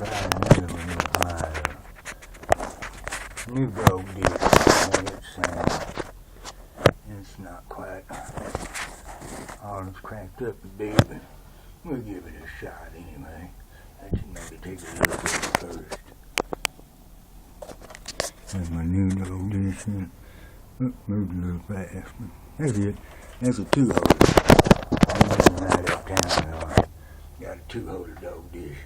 New dog dish. It's not quite all it's cracked up to be, but we'll give it a shot anyway. I should maybe take a look at it first. There's my new dog dish. Moved a little fast. That's it. That's a 2-holder. I'm living right uptown now. Got a 2-holder dog dish.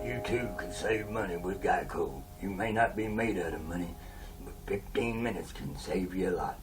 You too can save money with Geico. You may not be made out of money, but 15 minutes can save you a lot.